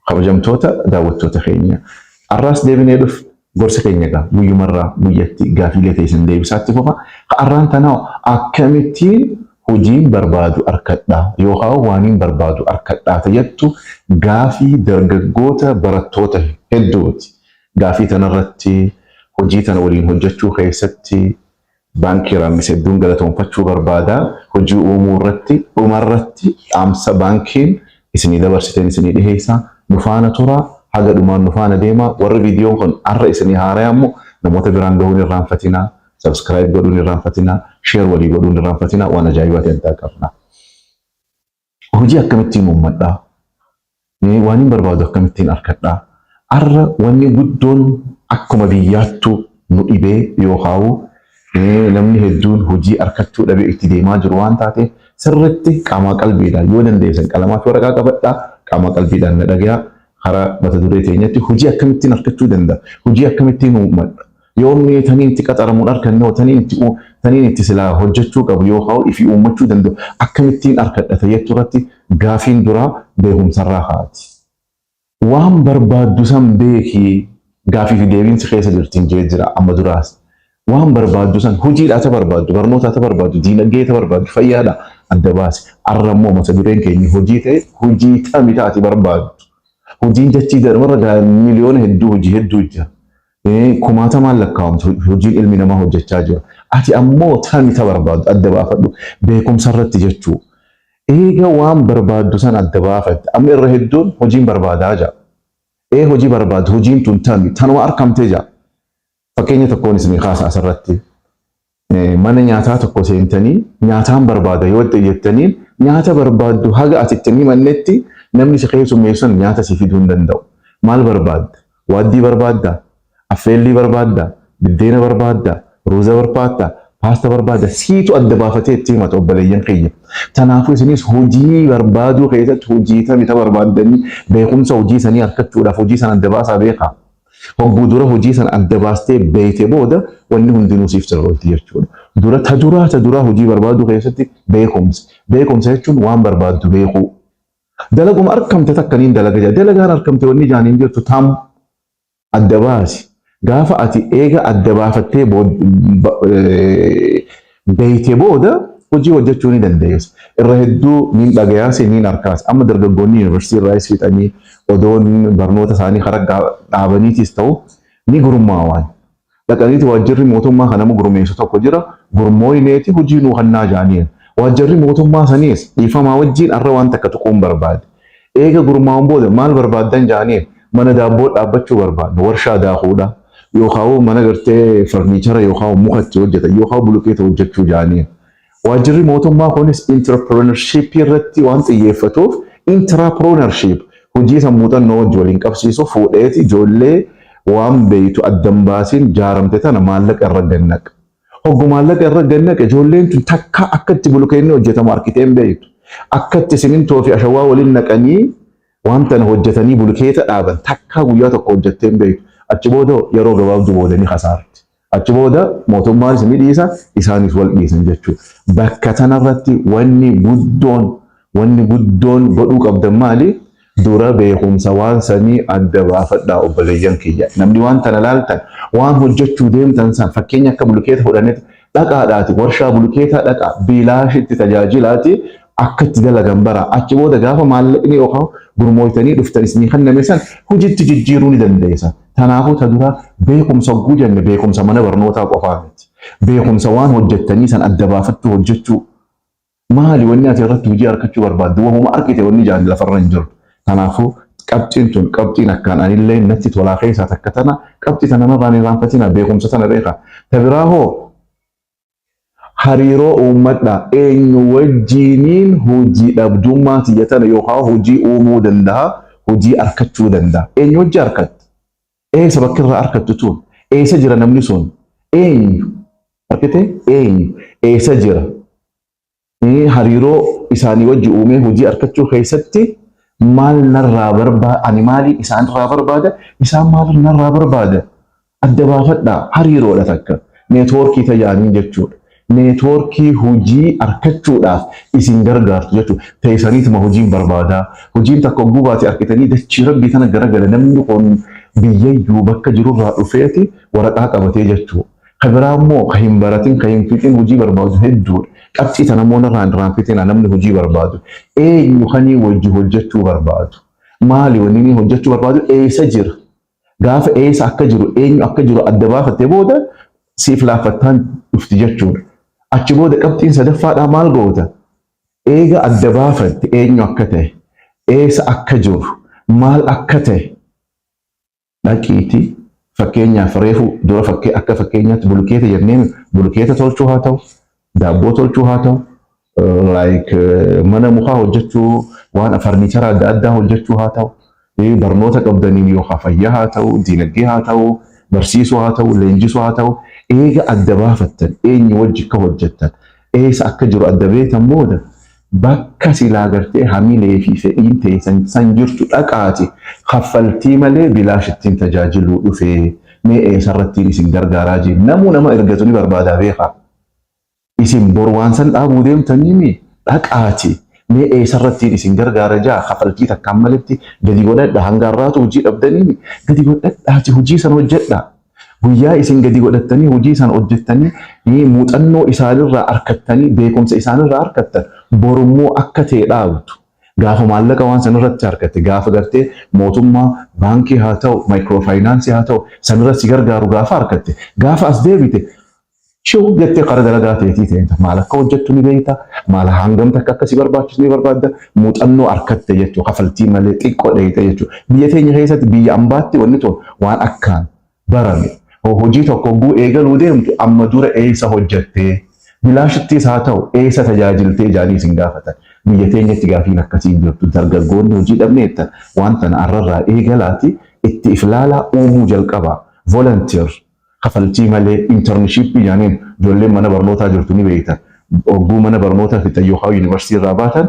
kabajamtoota daawwattoota keenya arraas deebinee dhuf gorsa keenya gaa guyyumarraa guyyatti gaafiilee teessan deebisaatti fufa arraan tanaa akkamittiin hojiin barbaadu arkadhaa yookaan waaniin barbaadu arkadhaa tayyattu gaafii dargaggoota barattoota hedduuti gaafii tanarratti hojii tana waliin hojjechuu keessatti baankii raammis hedduun galatoonfachuu barbaada hojii uumuu irratti dhumarratti dhaamsa baankiin isinii dabarsiteen isinii dhiheessa nufaana tura haga dhumaan nufaana deema warri viidiyoon kun arra isinii haaraa ammoo namoota biraan gahuun irraanfatinaa subscribe godhuun irraanfatinaa share walii godhuun irraanfatinaa waan ajaa'ibaa ta'e qabna. Hojii akkamittiin uummadhaa waan hin barbaadu akkamittiin arkadhaa arra wanni guddoon akkuma biyyaattu nu dhibee yookaan namni hedduun hojii arkachuu dhabee itti deemaa jiru waan taate sirriitti qaama qalbiidhaan yoo dandeessan qalamaa fi waraqaa qabadhaa qaama qalbiidhaan na dhagayaa karaa mata duree teenyatti hojii akkamittiin arkachuu danda'a hojii akkamittiin uummadha yoomni taniin itti qaxaramuun arkannoo taniin itti silaa hojjechuu qabu yookaan ifi uummachuu danda'u akkamittiin arkadha tayyattu irratti gaafiin duraa beekumsarraa haati. Waan barbaaddu san beekii gaafii fi deebiinsi keessa jirtiin jee jira amma duraas. Waan barbaaddu san hojiidhaa ta barbaaddu barnoota ta barbaaddu diinagdee ta barbaaddu fayyaadha adda baase arrammoo mata dureen keenya hojii ta'e hojii tamitaati barbaaddu hojiin jechii darbarra miliyoona hojii hedduu jira kumaatamaan lakkaa'amtu hojiin ilmi namaa hojjechaa jira ati ammoo tamita barbaaddu adda baafadhu beekumsa irratti jechuu eega waan barbaaddu san adda baafadhu amma irra hedduun hojiin barbaadaa jira hojii barbaaddu hojiin tun tami tanuma arkamtee jira. Fakkeenya tokkoon isinii kaasa asirratti mana nyaataa tokko seentanii nyaataan barbaada yoo jettaniin nyaata barbaaddu haga atittanii mannetti namni si keessummeessan nyaata si fiduu hin danda'u. Maal barbaadda? Waaddii barbaadda? Affeellii barbaadda? Biddeena barbaadda? Ruuza barbaadda? Paasta barbaadda? Siitu adda baafatee itti himata obboleeyyan keenya. Kanaafuu isinis hojii barbaaduu keessatti hojii tamita barbaaddanii beekumsa hojii sanii argachuudhaaf hojii sana adda baasaa beekaa. Hogguu dura hojii sana adda baastee beeyte booda wanni hundinuu siif sirrooti jechuudha. Ta duraa hojii barbaaduu keessatti beekumsa. Beekumsa jechuun waan barbaaddu beekuu. Dalaguma argamte takkaniin dalaga jira. Dalagaan argamte wanni jaaniin jirtu tam adda baasi. Gaafa ati eega adda baafattee beeyte booda hojii hojjechuu ni dandeessa. Irra hedduu niin dhagayaas niin harkaas. Amma dargaggoonni yuunivarsiitii irraa fixanii odoon barnoota isaanii karaa dhaabaniitis ta'u ni gurmaa'an. Dhaqaniiti waajjirri mootummaa kanama gurmeessu tokko jira. Gurmooyineeti hojii nuu hannaa jaaniin. Waajjirri mootummaa saniis dhiifamaa wajjin arra waan takka tuquun barbaade. Eega gurmaa'uun booda maal barbaaddan jaaniin mana daabboo dhaabbachuu barbaadna warshaa daakuudha. Yookaan mana gartee farniichara yookaan mukatti hojjetan yookaan bulukeeta hojjechuu jaaniin. Waajjirri mootummaa kunis entrepreneurship irratti waan xiyyeeffatuuf entrepreneurship hojii sammuuxannoo wajji waliin qabsiisu fuudheeti ijoollee waan beeytu addan baasiin jaaramte tana maallaqa irra gannaqa. Hoggu maallaqa irra gannaqa ijoolleen tun takka akka itti bulukeenni hojjetamu arkiteen beeytu. Akka itti simintoo fi ashawaa waliin naqanii waan tana hojjetanii bulukeeta dhaaban takka guyyaa tokko hojjetteen beeytu. Achi booda yeroo gabaabduu boodanii hasaarti. Achi booda mootummaan isin dhiisa isaanis wal dhiisan jechuudha. Bakka tanarratti wanni guddoon godhuu qabdan maali? Dura beekumsa waan sanii adda baafadhaa obboleeyyan kiyya. Namni waan tana laaltan waan hojjechuu deemtan san fakkeenya akka bulukeeta fudhannetti dhaqaadhaati warshaa bulukeetaa dhaqaa biilaashitti tajaajilaati akka itti dalagan bara. Achi booda gaafa maallaqni yookaan gurmooytanii dhuftan isinii kenname san hojiitti jijjiiruu ni dandeessa. Kanaafuu ta dura beekumsa hogguu jenne beekumsa mana barnootaa qofaa miti. Beekumsa waan hojjettanii san adda baafattu hojjechuu. Maali wanni ati irratti hojii argachuu barbaaddu? Wahuma argite wanni jaan lafarra hin jiru. Kanaafuu qabxiin tun qabxiin akkaan anillee natti tolaa keessaa takka tana qabxii tana namarraan hin raanfatina beekumsa tana beeka. Ta biraa hoo hariiroo uummadhaa eenyu wajjiniin hojii dhabdummaa tiyyatana yookaan hojii uumuu danda'a hojii argachuu danda'a. Eenyu hojii argatta? Eessa bakka irraa argattu tun? Eessa jira namni sun? Eenyu? Argite? Eenyu? Eessa jira? Hariiroo isaanii wajji uumee hojii argachuu keessatti maal narraa barbaada? Ani maaliin isaan irraa barbaada? Isaan maal narraa barbaada? Adda baafadhaa hariiroodha takka. Neetwoorkii tajaajilanii jechuudha. neetwoorkii hojii argachuudhaaf isin gargaartu jechuudha. Teessaniituma hojiin barbaadaa. Hojiin takka ogguu baate argitanii dachii rabbii tana garagala namni kun biyyayyuu bakka jirurraa dhufeeti waraqaa qabatee jechuudha. Kan biraa immoo kan hin baratin kan hin fixin hojii barbaadu hedduudha. Qabxii tana immoo irraan fitina namni hojii barbaadu. Eenyu kanii wajji hojjechuu barbaadu? Maali wanni inni hojjechuu barbaadu? Eessa jira? Gaafa eessa akka jiru eenyu akka jiru adda baafattee booda siif laaffattaan dhufti jechuudha. Achi booda qabxiin sadaffaadhaa maal goota? Eega adda baafatte eenyu akka ta'e, eessa akka jiru, maal akka ta'e dhaqiitii fakkeenyaaf reefu dura akka fakkeenyaatti bulukeeta jenneen bulukeeta tolchuu haa ta'u, daabboo tolchuu haa ta'u, mana mukaa hojjechuu, waan farniichara adda addaa hojjechuu haa ta'u, barnoota qabdaniin yookaan fayyaa haa ta'u, diinagdee haa ta'u, barsiisuu haa ta'u, leenjisuu haa ta'u, eega adda baafattan eenyu wajji akka hojjettan, eessa akka jiru adda beektan booda bakka silaa gartee hamilee fi fedhiin teessan san jirtu dhaqaati kaffaltii malee bilaashittiin tajaajiluu dhufee mee eessarrattiin isin gargaaraa jiru namuu nama ergatu ni barbaadaa beekaa. Isin bor waan san dhaabuu deemtanii dhaqaati mee eessarrattiin isin gargaara jaa kaffaltii takkaan maletti gadi godhadha hangaarraatu hojii dhabdanii gadi godhadhaati hojii san hojjedha. Guyyaa isin gadi godhattanii hojii san hojjettanii muuxannoo isaanirraa argattanii beekumsa isaanirraa argattan borummoo akka ta'e dhaabdu. Gaafa maallaqa waan sanirratti argatte gaafa gartee mootummaa baankii haa ta'u maayikiroofaayinaansii haa ta'u sanirratti si gargaaru gaafa argatte gaafa as deebite shuu jettee qara dalagaa ta'eetii ta'e maal akka hojjettu ni beekta maal hangamta akka si barbaachisu ni barbaadda muuxannoo argatte jechuudha kaffaltii malee xiqqoo dheeyite jechuudha. Biyya teenya keessatti biyya ambaatti wanni tun waan akkaan barame. Hojii tokko guu eegaluu deemtu amma dura eessa hojjettee bilaashittis haa ta'u eessa tajaajiltee jaanii isin gaafatan. Biyya teenyatti gaafiin akkasiin jirtu dargaggoonni hojii dhabneettan waan tana arrarraa eegalaati itti iflaalaa uumuu jalqabaa. Volunteer kaffaltii malee intarnishippii jaaniin ijoolleen mana barnootaa jirtu ni beektan. Ogguu mana barnootaa fixan yookaan yuunivarsiitii irraa baatan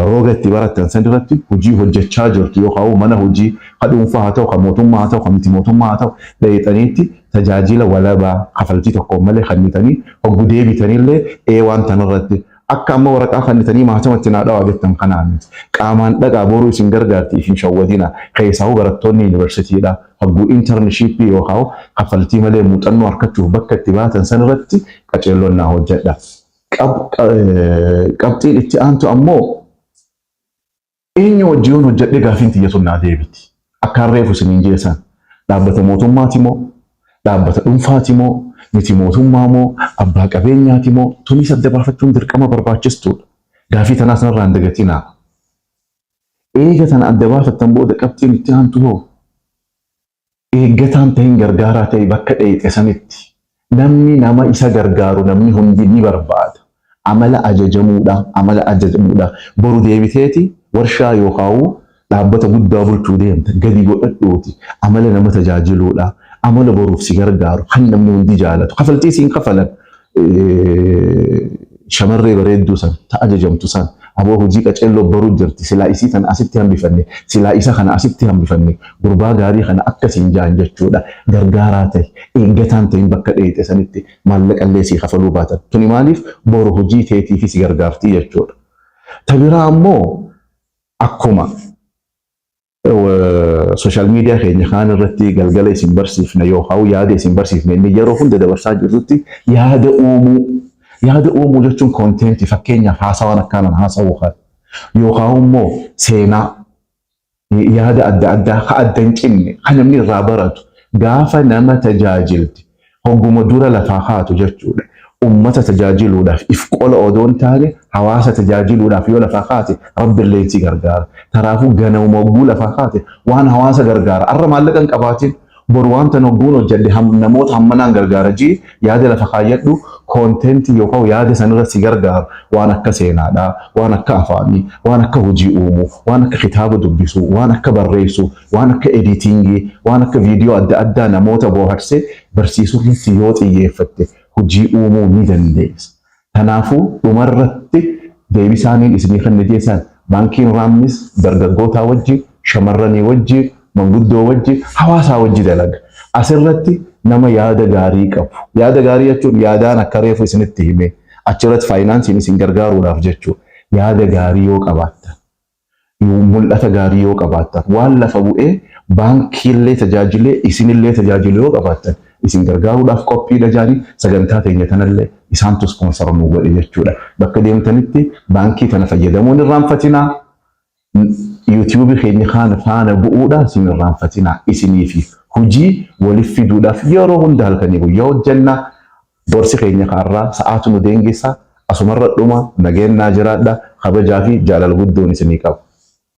rooga itti barattan san irratti hojii hojjechaa jirtu yookaan mana hojii kan dhuunfaa haa ta'u kan mootummaa haa ta'u kan miti mootummaa haa ta'u dheeyxaniitti tajaajila walabaa kaffaltii tokko malee kannitanii ogguu deebitanillee waan tanarratti akka amma waraqaa kannitanii maatamatti naa dhawaa jettan kanaan qaamaan dhaqaa boruu isin gargaarti ifin shawwadina keessaa barattoonni yuunivarsiitiidha ogguu intarnishippii yookaan kaffaltii malee muuxannoo argachuuf bakka itti baatan san irratti qaceelloon naa hojjedha. Qabxiin itti aantu ammoo eenyu wajjiin hojjedhe gaafiin xiyya sun naa deebiti. Akkaan reefu isiniin jeessan dhaabbata mootummaati moo dhaabbata dhuunfaati moo miti mootummaa moo abbaa qabeenyaati moo tunis adda baafachuun dirqama barbaachistuudha. Gaafii tanaas narraa hin dagatinaa. Eega tana adda baafattan booda qabxiin itti aantu hoo eeggataan ta'in gargaaraa ta'e bakka dheeyxe sanitti namni nama isa gargaaru namni hundi ni barbaada. Amala ajajamuudha. Boru deebiteeti warshaa yookaan dhaabbata guddaa bulchuu deemta gadi godhadhuuti. Amala nama tajaajiluudha. Amala boruuf si gargaaru kan namni hundi jaalatu. Kaffaltii siin kafalan shamarree bareedduu san ta'a ajajamtu san aboo hojii qaceelloo baruu jirti silaa isii tana asitti hambifanne silaa isa kana asitti hambifanne gurbaa gaarii kana akkasiin jaan jechuudha gargaaraa ta'e eeggataan ta'in bakka dheeyxe sanitti maallaqallee sii kafaluu baatan tuni maaliif boru hojii teetii fi si gargaartii jechuudha. Tabiraa ammoo akkuma social media keenya kaan irratti galgala isin barsiifna yookaan yaada isin barsiifne inni yeroo hunda dabarsaa jirtutti yaada uumuu jechuun koontentii fakkeenyaaf haasawaan akkanaan haasawuu kan yookaan immoo seenaa yaada adda addaa ka adda hin cinne kan namni irraa baratu gaafa nama tajaajilti hogguma dura lafaa kaatu jechuudha. Ummata tajaajiluudhaaf if qola odoon taane hawaasa tajaajiluudhaaf yoo lafaa kaate rabbillee si gargaara. Kanaafuu ganama hogguu lafaa kaate waan hawaasa gargaara. Arra maallaqa hin qabaatin boru wanta nogguun hojjedhe namoota hammanaan gargaara jii yaada lafa kaayyadhu koontentii yookaan yaada sanirra si gargaaru waan akka seenaadhaa, waan akka afaanii, waan akka hojii uumuu, waan akka kitaaba dubbisuu, waan akka barreessuu, waan akka editingii, waan akka viidiyoo adda addaa namoota booharsee barsiisuu irratti yoo xiyyeeffatte hojii uumuu ni dandeessa. Kanaafuu dhumarratti deebisaaniin isinii kan nijeessan baankiin raammis dargaggootaa wajjin shamarranii wajjin manguddoo wajjin hawaasaa wajji dalaga. Asirratti nama yaada gaarii qabu. Yaada gaarii jechuun yaadaan akka reefu isinitti hime achirratti faayinaansiin isin gargaaruudhaaf jechuudha. Yaada gaarii yoo qabaattan, mul'ata gaarii yoo qabaattan, waan lafa bu'ee baankiillee tajaajilee isinillee tajaajilee yoo qabaattan isin gargaaruudhaaf qophiidha jaanii sagantaa teenya tanallee isaantu sponsor nu godhe jechuudha. Bakka deemtanitti baankii kana fayyadamuun irraanfatinaa. YouTube keenya kana faana bu'uudha isin irraanfatinaa isiniifi hojii waliif fiduudhaaf yeroo hunda halkanii guyyaa hojjannaa. Dorsi keenya kaarraa sa'aatu nu deengessa asumarra dhuma nageenyaa jiraadha kabajaa fi jaalala guddoon isinii qabu.